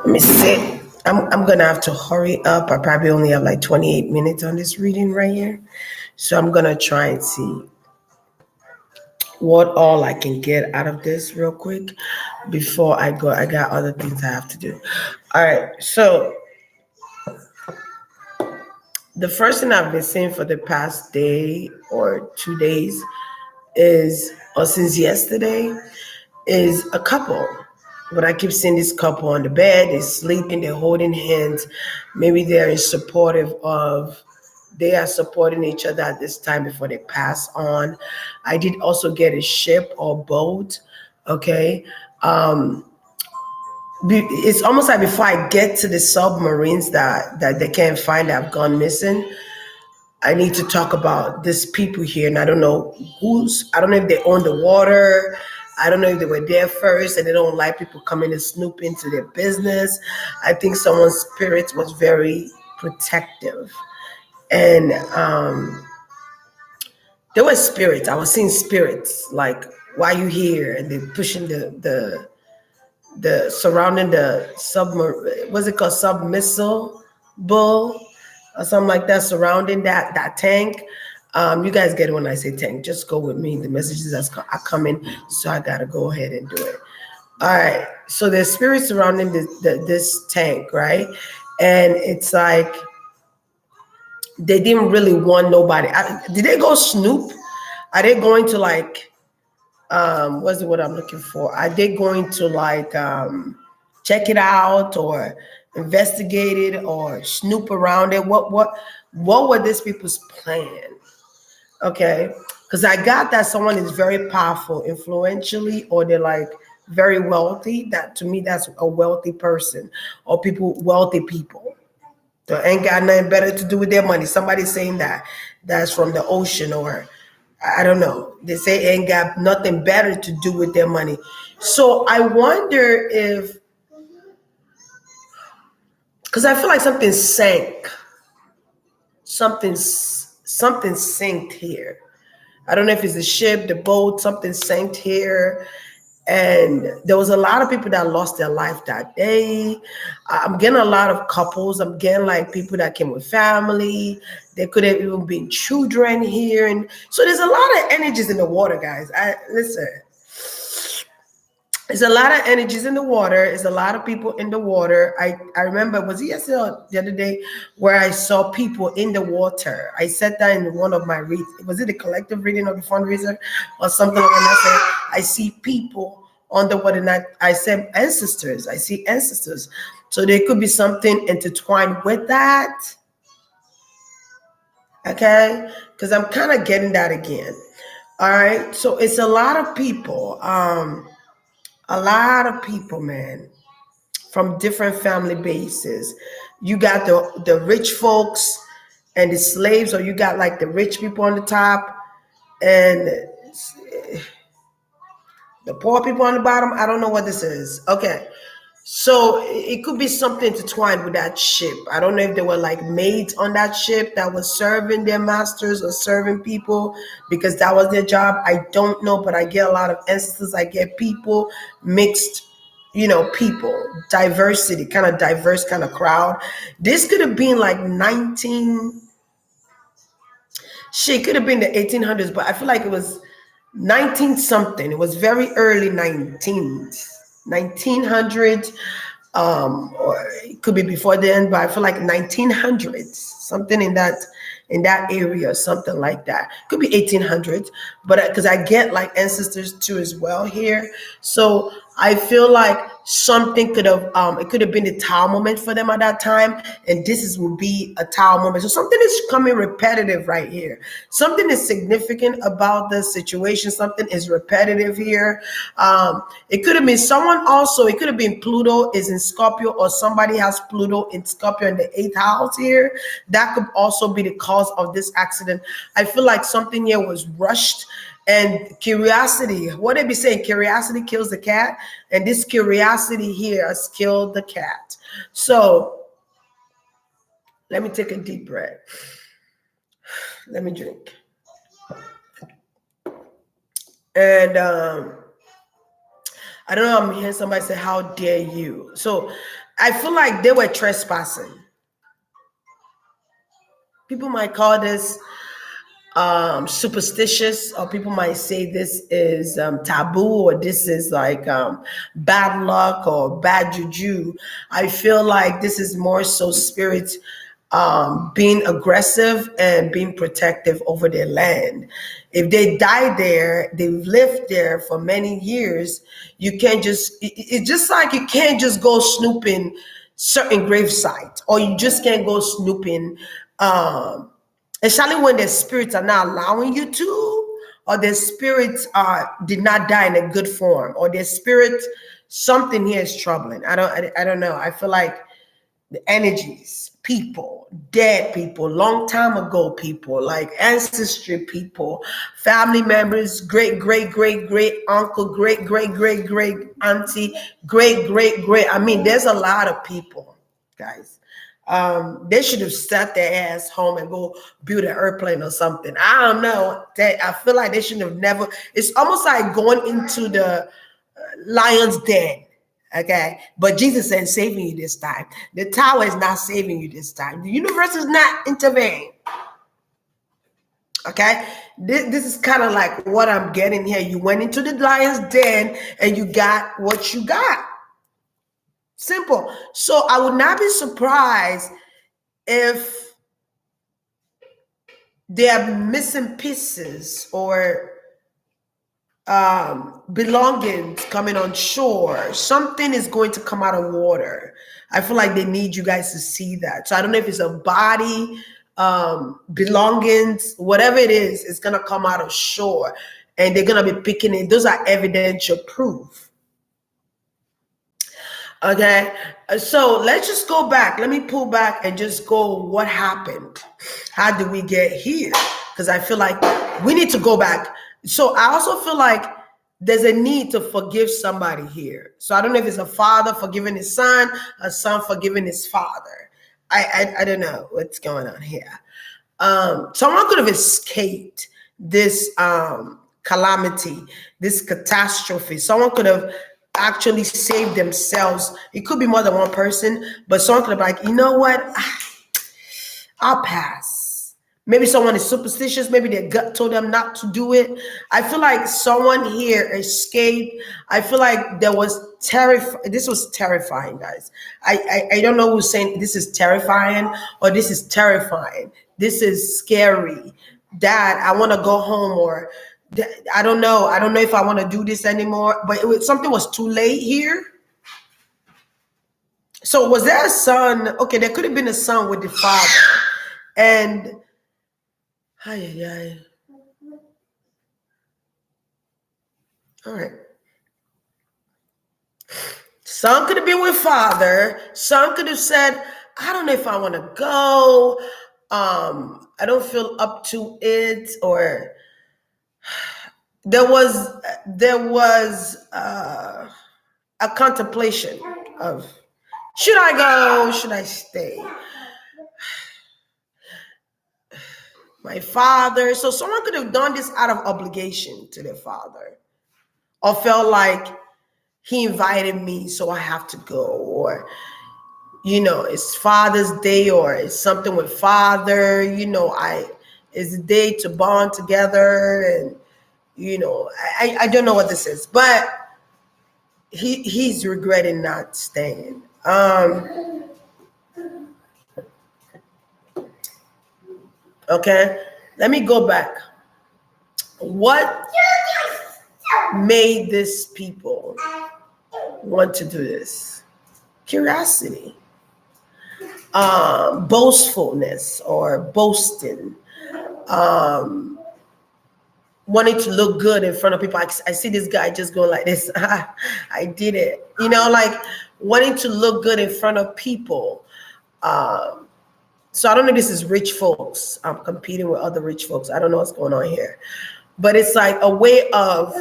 Let me see. I'm gonna have to hurry up. I probably only have like 28 minutes on this reading right here. So I'm gonna try and see what all I can get out of this real quick before I go. I got other things I have to do. All right. So the first thing I've been seeing for the past day or 2 days is, or since yesterday, is a couple. But I keep seeing this couple on the bed, they're sleeping, they're holding hands. Maybe they're supportive of, they are supporting each other at this time before they pass on. I did also get a ship or boat. Okay. Um, it's almost like before I get to the submarines that they can't find that have gone missing, I need to talk about these people here, and I don't know I don't know if they own the water. I don't know if they were there first and they don't like people coming and snoop into their business. I think someone's spirit was very protective. And there were spirits. I was seeing spirits like, why you here? And they're pushing the surrounding the submarine, what's it called? Submissile bull or something like that, surrounding that tank. You guys get it when I say tank. Just go with me. The messages are coming, so I gotta go ahead and do it. All right. So there's spirits surrounding this tank, right? And it's like they didn't really want nobody. Did they go snoop? Are they going to like what's the word I'm looking for? Are they going to like check it out or investigate it or snoop around it? What were these people's plan? Okay, because I got that someone is very powerful, influentially, or they're like very wealthy. That to me, that's a wealthy person or wealthy people. They ain't got nothing better to do with their money. Somebody's saying that's from the ocean, or I don't know. They say ain't got nothing better to do with their money. So I wonder if, because I feel like something sank, something sank here. I don't know if it's the ship, the boat, something sank here. And there was a lot of people that lost their life that day. I'm getting a lot of couples. I'm getting like people that came with family. There could have even been children here. And so there's a lot of energies in the water, guys. Listen. There's a lot of energies in the water. There's a lot of people in the water. I remember, was it yesterday or the other day, where I saw people in the water. I said that in one of my reads. Was it the collective reading of the fundraiser or something like that? I see people on the water, and I said ancestors. I see ancestors. So there could be something intertwined with that. Okay? Because I'm kind of getting that again. All right. So it's a lot of people. A lot of people, man, from different family bases. You got the rich folks and the slaves, or you got like the rich people on the top and the poor people on the bottom. I don't know what this is. Okay. So it could be something intertwined with that ship. I don't know if there were like maids on that ship that was serving their masters or serving people because that was their job. I don't know, but I get a lot of instances. I get people, mixed, people, diversity, kind of diverse kind of crowd. This could have been like 19, shit, could have been the 1800s, but I feel like it was 19 something. It was very early 1900s, or it could be before then, but I feel like 1900s, something in that area, something like that. Could be 1800s, but because I get like ancestors too as well here, so I feel like something could have it could have been the Tower moment for them at that time, and will be a Tower moment. So something is coming repetitive right here. Something is significant about the situation. Something is repetitive here. It could have been someone also. It could have been Pluto is in Scorpio, or somebody has Pluto in Scorpio in the 8th house here. That could also be the cause of this accident. I feel like something here was rushed. And curiosity, what they be saying, curiosity kills the cat, and this curiosity here has killed the cat. So let me take a deep breath. Let me drink. And I don't know, I'm hearing somebody say, how dare you? So I feel like they were trespassing. People might call this superstitious, or people might say this is taboo, or this is like bad luck or bad juju. I feel like this is more so spirits being aggressive and being protective over their land. If they die there, they've lived there for many years. You can't just, it's just like you can't just go snooping certain grave sites, or you just can't go snooping, especially when the spirits are not allowing you to, or the spirits did not die in a good form, or their spirit, something here is troubling. I don't know. I feel like the energies, people, dead people, long time ago people, like ancestry people, family members, great, great, great, great uncle, great, great, great, great auntie, great, great, great. I mean, there's a lot of people, guys. They should have sat their ass home and go build an airplane or something. I don't know. I feel like they should have never. It's almost like going into the lion's den. Okay, but Jesus ain't saving you this time. The tower is not saving you this time. The universe is not intervening. Okay, this is kind of like what I'm getting here. You went into the lion's den and you got what you got. Simple. So I would not be surprised if they are missing pieces or belongings coming on shore. Something is going to come out of water. I feel like they need you guys to see that. So I don't know if it's a body, belongings, whatever it is, it's gonna come out of shore, and they're gonna be picking it. Those are evidential proof. Okay, so let's just go back. Let me pull back and just go. What happened? How did we get here? Because I feel like we need to go back. So I also feel like there's a need to forgive somebody here. So I don't know if it's a father forgiving his son, a son forgiving his father. I don't know what's going on here. Someone could have escaped this calamity, this catastrophe. Someone could have actually saved themselves. It could be more than one person, but someone could have like, you know what? I'll pass. Maybe someone is superstitious. Maybe their gut told them not to do it. I feel like someone here escaped. I feel like there was this was terrifying, guys. I don't know who's saying this is terrifying or this is terrifying. This is scary. Dad, I want to go home, or I don't know. I don't know if I want to do this anymore. But something was too late here. So was there a son? Okay, there could have been a son with the father. And all right. Son could have been with father. Son could have said, I don't know if I want to go. I don't feel up to it. Or there was a contemplation of, should I go? Should I stay? My father. So someone could have done this out of obligation to their father, or felt like he invited me, so I have to go, or it's Father's Day, or it's something with father. It's a day to bond together, and I don't know what this is, but he's regretting not staying. Okay, let me go back. What made these people want to do this? Curiosity, boastfulness or boasting, wanting to look good in front of people. I see this guy just going like this. I did it. Like wanting to look good in front of people. So I don't know if this is rich folks. I'm competing with other rich folks. I don't know what's going on here. But it's like a way of,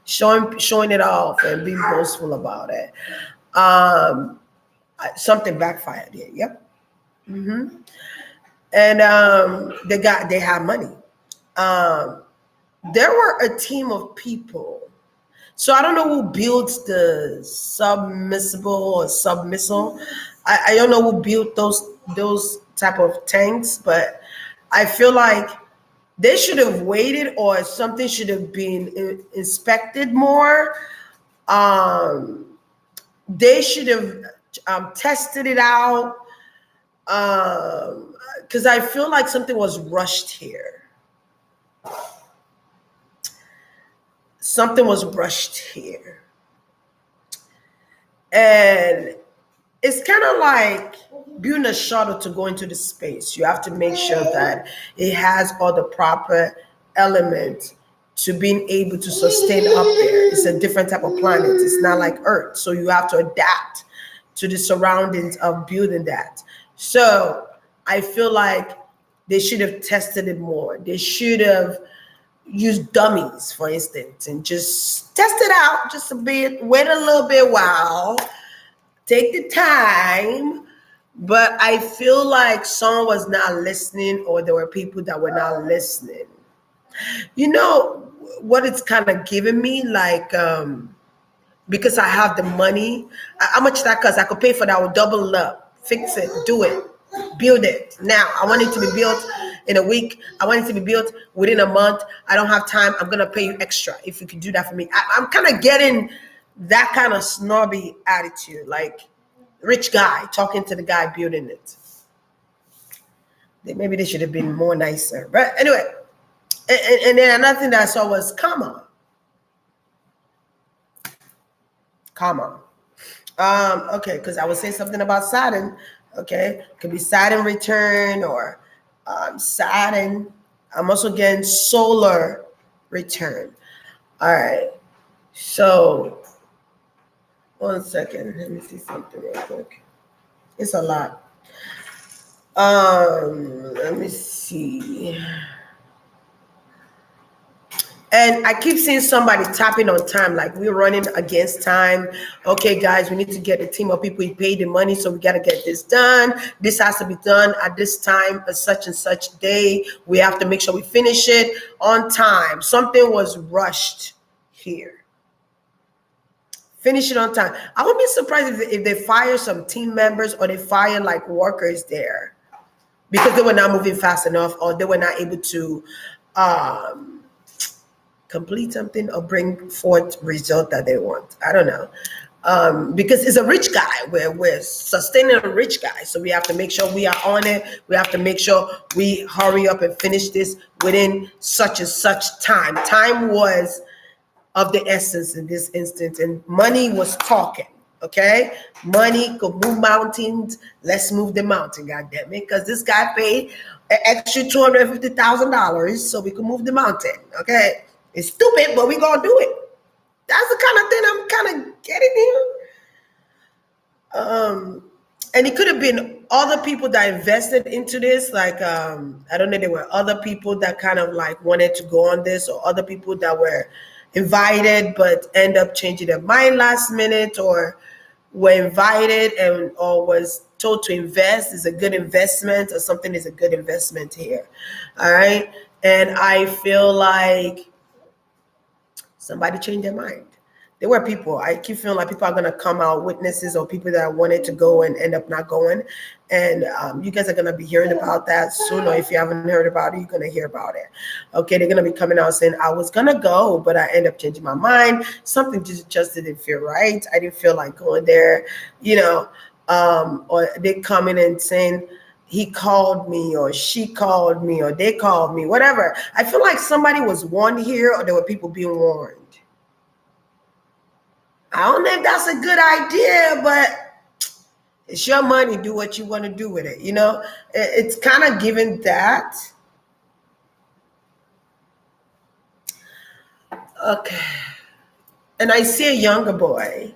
showing it off and being boastful about it. Something backfired here. Yep. Mm-hmm. And they have money. There were a team of people. So I don't know who built the submersible or submissile. I don't know who built those type of tanks, but I feel like they should have waited, or something should have been inspected more. Um, they should have tested it out, because I feel like something was rushed here. Something was rushed here. And it's kind of like building a shuttle to go into the space. You have to make sure that it has all the proper elements to being able to sustain up there. It's a different type of planet. It's not like Earth. So you have to adapt to the surroundings of building that. So I feel like they should have tested it more. They should have used dummies, for instance, and just test it out just a bit, wait a little bit while, take the time. But I feel like someone was not listening, or there were people that were not listening. You know what it's kind of giving me? Like, because I have the money, how much that cost? I could pay for that. I would double it up, fix it, do it, build it. Now, I want it to be built in a week. I want it to be built within a month. I don't have time. I'm going to pay you extra if you could do that for me. I'm kind of getting that kind of snobby attitude, like rich guy talking to the guy building it. Maybe they should have been more nicer. But anyway, and then another thing that I saw was comma. Comma. Okay, because I was saying something about Saturn. Okay, could be Saturn return, or Saturn. I'm also getting solar return. All right. So, 1 second. Let me see something real quick. It's a lot. Let me see. And I keep seeing somebody tapping on time, like we're running against time. Okay, guys, we need to get a team of people. We pay the money, so we got to get this done. This has to be done at this time, a such and such day. We have to make sure we finish it on time. Something was rushed here. Finish it on time. I would be surprised if they fire some team members, or they fire like workers there because they were not moving fast enough, or they were not able to complete something or bring forth result that they want. I don't know. Because it's a rich guy. We're sustaining a rich guy. So we have to make sure we are on it. We have to make sure we hurry up and finish this within such and such time. Time was of the essence in this instance, and money was talking. Okay, money could move mountains. Let's move the mountain, goddamn it, because this guy paid an extra $250,000 so we could move the mountain. Okay, it's stupid, but we gonna do it. That's the kind of thing I'm kind of getting here. And it could have been other people that invested into this. Like, I don't know, there were other people that kind of like wanted to go on this, or other people that were invited but end up changing their mind last minute, or were invited and or was told to invest is a good investment, or something is a good investment here. All right. And I feel like somebody changed their mind. There were people, I keep feeling like people are going to come out, witnesses, or people that wanted to go and end up not going. And you guys are going to be hearing about that soon, or if you haven't heard about it, you're going to hear about it. Okay, they're going to be coming out saying, I was going to go, but I ended up changing my mind. Something just didn't feel right. I didn't feel like going there, or they come in and saying, he called me, or she called me, or they called me, whatever. I feel like somebody was warned here, or there were people being warned. I don't know if that's a good idea, but it's your money. Do what you want to do with it. It's kind of given that. Okay. And I see a younger boy,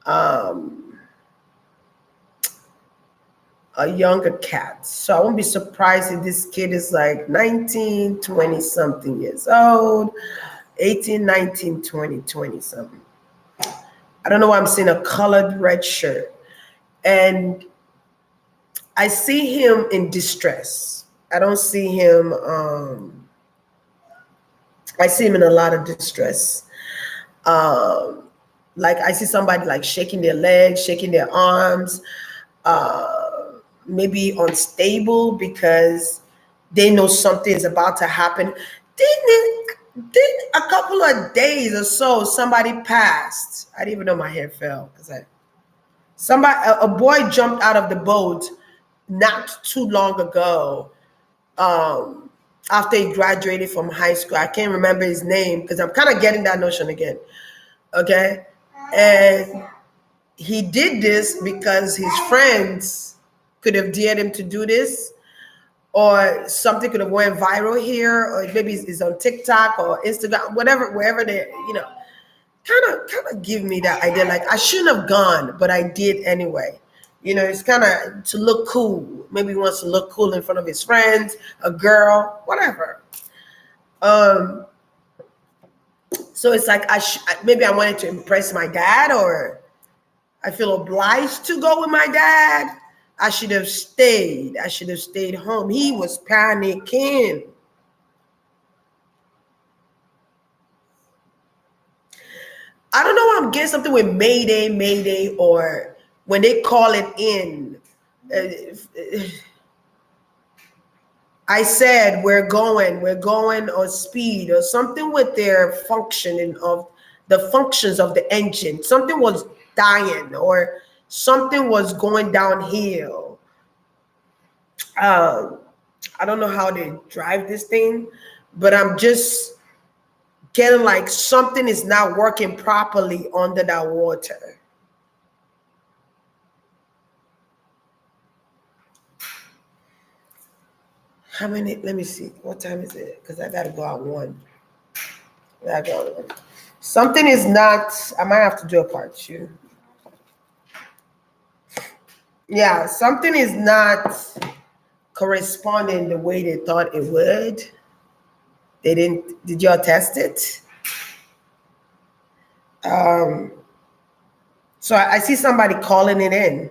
a younger cat. So I won't be surprised if this kid is like 19, 20 something years old, 18, 19, 20, 20 something. I don't know why I'm seeing a colored red shirt. And I see him in distress. I don't see him, I see him in a lot of distress. Um, like I see somebody like shaking their legs, shaking their arms, maybe unstable because they know something is about to happen. Then a couple of days or so, somebody passed. I didn't even know my hair fell because a boy jumped out of the boat not too long ago. Um, After he graduated from high school, I can't remember his name because I'm kind of getting that notion again. Okay, and he did this because his friends could have dared him to do this, or something could have went viral here, or maybe it's on TikTok or Instagram, whatever, wherever they, kind of give me that idea. Like I shouldn't have gone, but I did anyway. It's kind of to look cool. Maybe he wants to look cool in front of his friends, a girl, whatever. Um, so it's like maybe I wanted to impress my dad, or I feel obliged to go with my dad. I should have stayed. I should have stayed home. He was panicking. I don't know why I'm getting something with Mayday, Mayday, or when they call it in. I said we're going on speed or something with their functioning of the functions of the engine. Something was dying or something was going downhill. I don't know how they drive this thing, but I'm just getting like something is not working properly under that water. How many? Let me see. What time is it? Because I gotta go out one. Something is not. I might have to do a part two. Yeah, something is not corresponding the way they thought it would. They didn't. Did y'all test it? So I see somebody calling it in.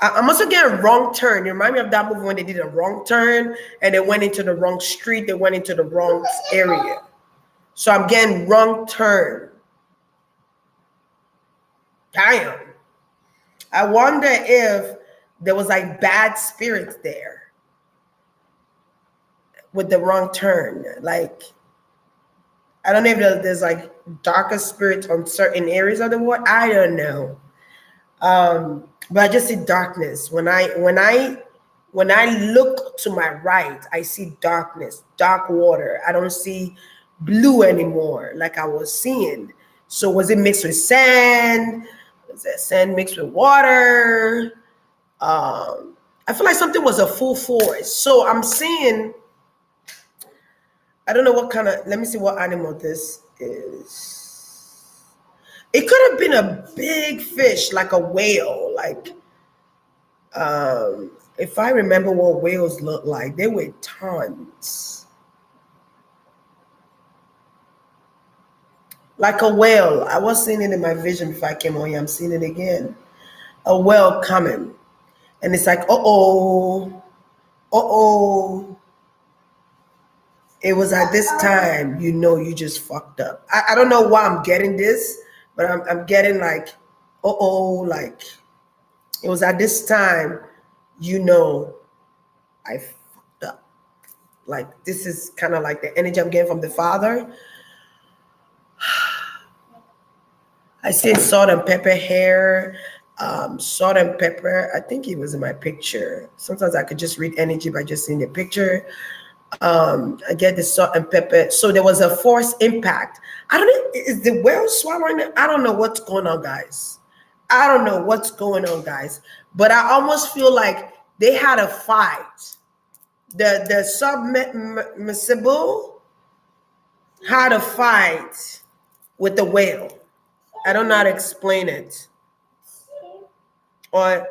I'm also getting wrong turn. You remind me of that movie when they did a wrong turn and they went into the wrong street. They went into the wrong area. So I'm getting wrong turn. Damn. I wonder if there was like bad spirits there with the wrong turn. Like, I don't know if there's like darker spirits on certain areas of the world. I don't know. But I just see darkness. When I look to my right, I see darkness, dark water. I don't see blue anymore like I was seeing. So was it mixed with sand? Was that sand mixed with water? I feel like something was a full force. So I'm seeing, I don't know what kind of, let me see what animal this is. It could have been a big fish, like a whale. Like, if I remember what whales look like, they were tons. Like a whale. I was seeing it in my vision before I came on here. I'm seeing it again. A whale coming. And it's like, uh-oh. It was at this time, you just fucked up. I don't know why I'm getting this, but I'm getting like, like, it was at this time, I fucked up. Like, this is kind of like the energy I'm getting from the Father. I see salt and pepper hair, salt and pepper. I think it was in my picture. Sometimes I could just read energy by just seeing the picture. I get the salt and pepper. So there was a force impact. I don't know, is the whale swallowing it? I don't know what's going on, guys. But I almost feel like they had a fight. The submersible had a fight with the whale. I don't know how to explain it. Or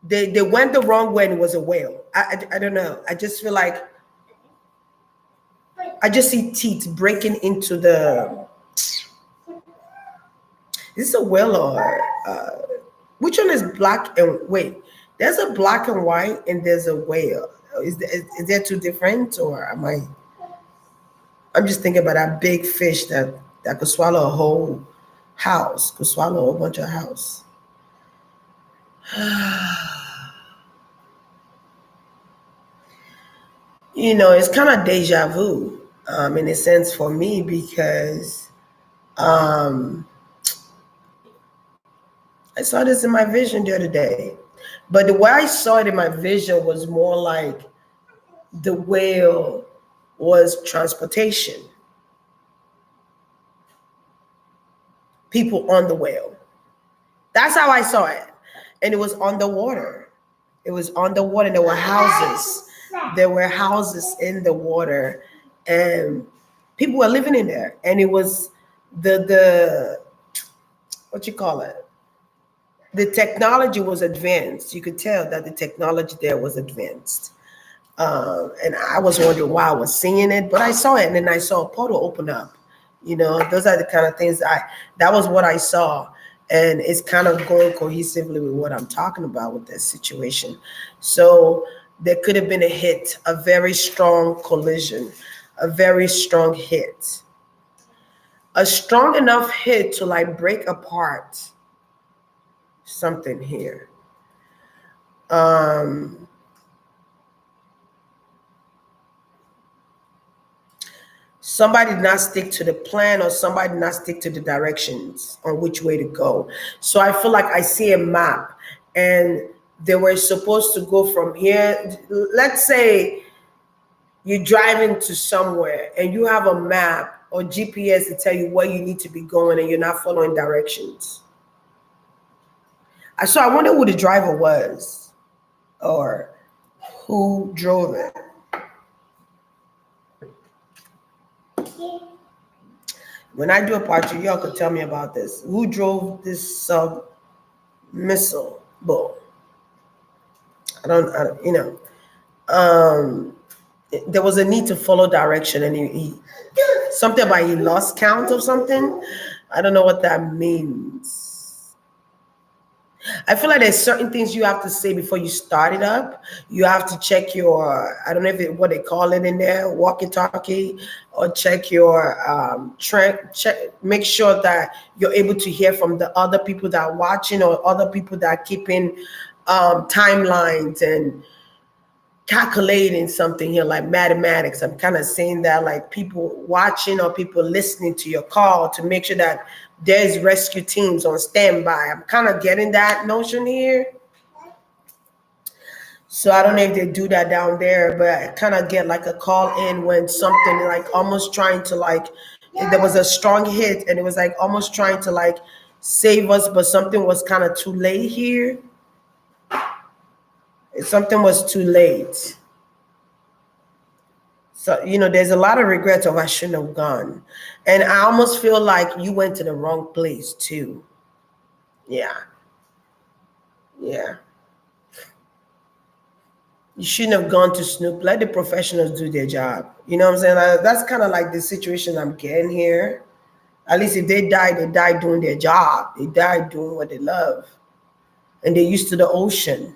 they went the wrong way and it was a whale. I don't know. I just feel like I just see teeth breaking into the. Is this a whale or which one is black and wait? There's a black and white and there's a whale. Is there two different or am I? I'm just thinking about that big fish that that could swallow a whole house, could swallow a whole bunch of house. You know, it's kind of deja vu in a sense for me because um, I saw this in my vision the other day. But the way I saw it in my vision was more like the whale was transportation, people on the whale. That's how I saw it. And it was on the water. It was on the water. There were houses. There were houses in the water. And people were living in there. And it was the what you call it? The technology was advanced. You could tell that the technology there was advanced. And I was wondering why I was seeing it, but I saw it, and then I saw a portal open up. You know, those are the kind of things that was what I saw. And it's kind of going cohesively with what I'm talking about with this situation. So there could have been a hit, a very strong collision, a very strong hit, a strong enough hit to like break apart something here. Somebody did not stick to the plan, or somebody did not stick to the directions on which way to go. So I feel like I see a map, and they were supposed to go from here. Let's say you're driving to somewhere and you have a map or GPS to tell you where you need to be going, and you're not following directions. So I wonder who the driver was or who drove it. When I do a part two, y'all could tell me about this. Who drove this sub missile bull? You know. There was a need to follow direction, and he something about he lost count of something. I don't know what that means. I feel like there's certain things you have to say before you start it up. You have to check your, I don't know if what they call it in there, walkie-talkie, or check your make sure that you're able to hear from the other people that are watching, or other people that are keeping timelines and calculating something here, like mathematics. I'm kind of saying that, like people watching or people listening to your call to make sure that there's rescue teams on standby. I'm kind of getting that notion here. So I don't know if they do that down there, but I kind of get like a call in when something like almost trying to like, there was a strong hit and it was like almost trying to like save us, but something was kind of too late here. Something was too late. So, you know, there's a lot of regrets of I shouldn't have gone. And I almost feel like you went to the wrong place too. Yeah. Yeah. You shouldn't have gone to Snoop. Let the professionals do their job. You know what I'm saying? That's kind of like the situation I'm getting here. At least if they died doing their job. They died doing what they love. And they're used to the ocean.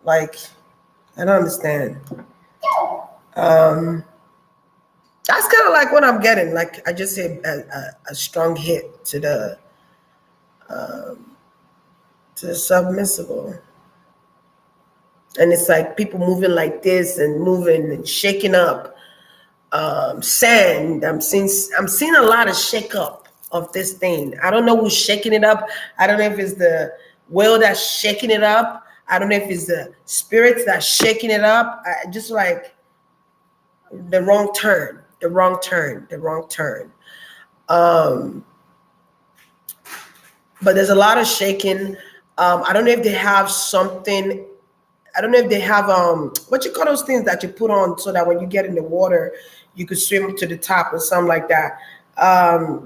Like, I don't understand. That's kind of like what I'm getting. Like I just said, a strong hit to the submersible, and it's like people moving like this and moving and shaking up sand. I'm seeing a lot of shake up of this thing. I don't know who's shaking it up. I don't know if it's the whale that's shaking it up. I don't know if it's the spirits that's shaking it up. Just like the wrong turn. But there's a lot of shaking. I don't know if they have something. I don't know if they have what you call those things that you put on so that when you get in the water, you could swim to the top or something like that.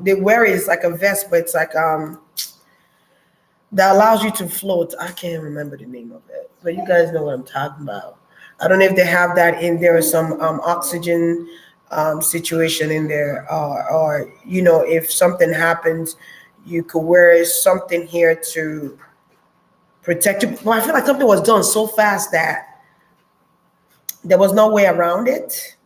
They wear it, it's like a vest, but it's like that allows you to float. I can't remember the name of it, but you guys know what I'm talking about. I don't know if they have that in there or some oxygen situation in there, or you know, if something happens, you could wear something here to protect you. Well, I feel like something was done so fast that there was no way around it.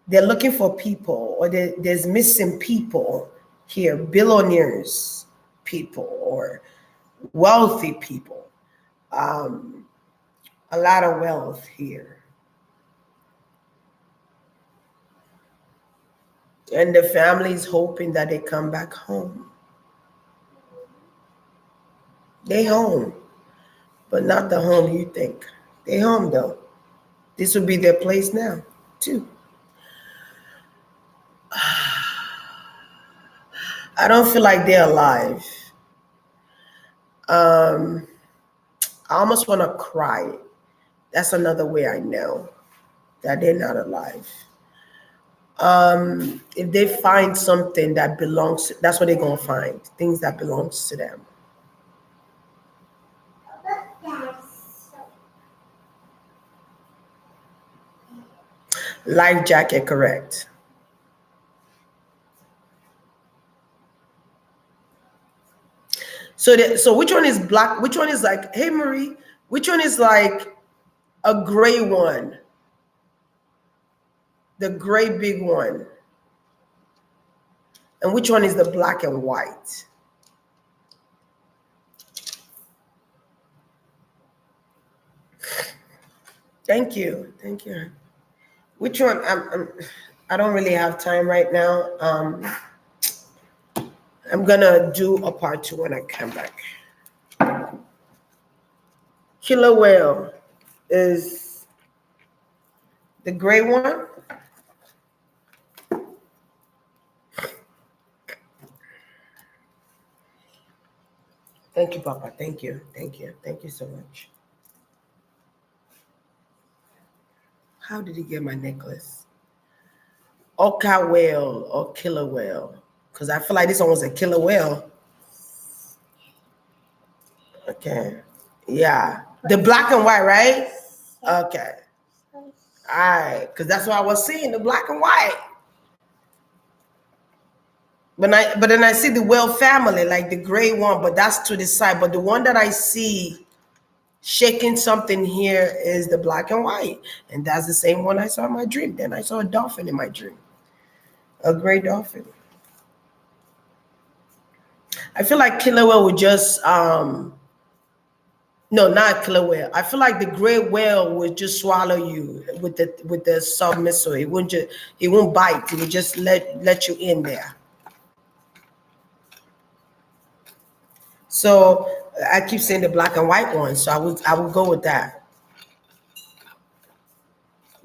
they're looking for people, or there's missing people here, billionaires people or wealthy people. Um, a lot of wealth here. And the family is hoping that they come back home. They home, but not the home you think. They home though. This would be their place now, too. I don't feel like they're alive. Um, I almost want to cry. That's another way I know that they're not alive. If they find something that belongs, that's what they're gonna find. Things that belongs to them. Life jacket, correct. So which one is black? Which one is like, hey Marie, which one is like a gray one? The gray big one. And which one is the black and white? Thank you. Thank you. Which one? I don't really have time right now. I'm gonna do a part 2 when I come back. Killer whale is the gray one. Thank you, Papa. Thank you. Thank you. Thank you so much. How did he get my necklace? Orca whale or killer whale? Because I feel like this one was a killer whale. Okay. Yeah. The black and white, right? Okay. All right. Because that's what I was seeing, the black and white. But then I see the whale family, like the gray one, but that's to the side. But the one that I see shaking something here is the black and white. And that's the same one I saw in my dream. Then I saw a dolphin in my dream. A gray dolphin. I feel like killer whale would just no, not killer whale. I feel like the gray whale would just swallow you with the sub missile. It won't bite. It would just let you in there. So I keep saying the black and white one. So I would go with that.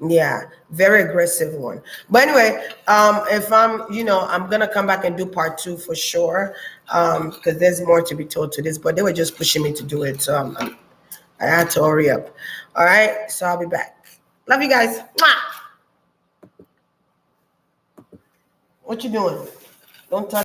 Yeah, very aggressive one. But anyway, if I'm gonna come back and do part 2 for sure, because there's more to be told to this. But they were just pushing me to do it, so I had to hurry up. All right, so I'll be back. Love you guys. Mwah! What you doing? Don't touch.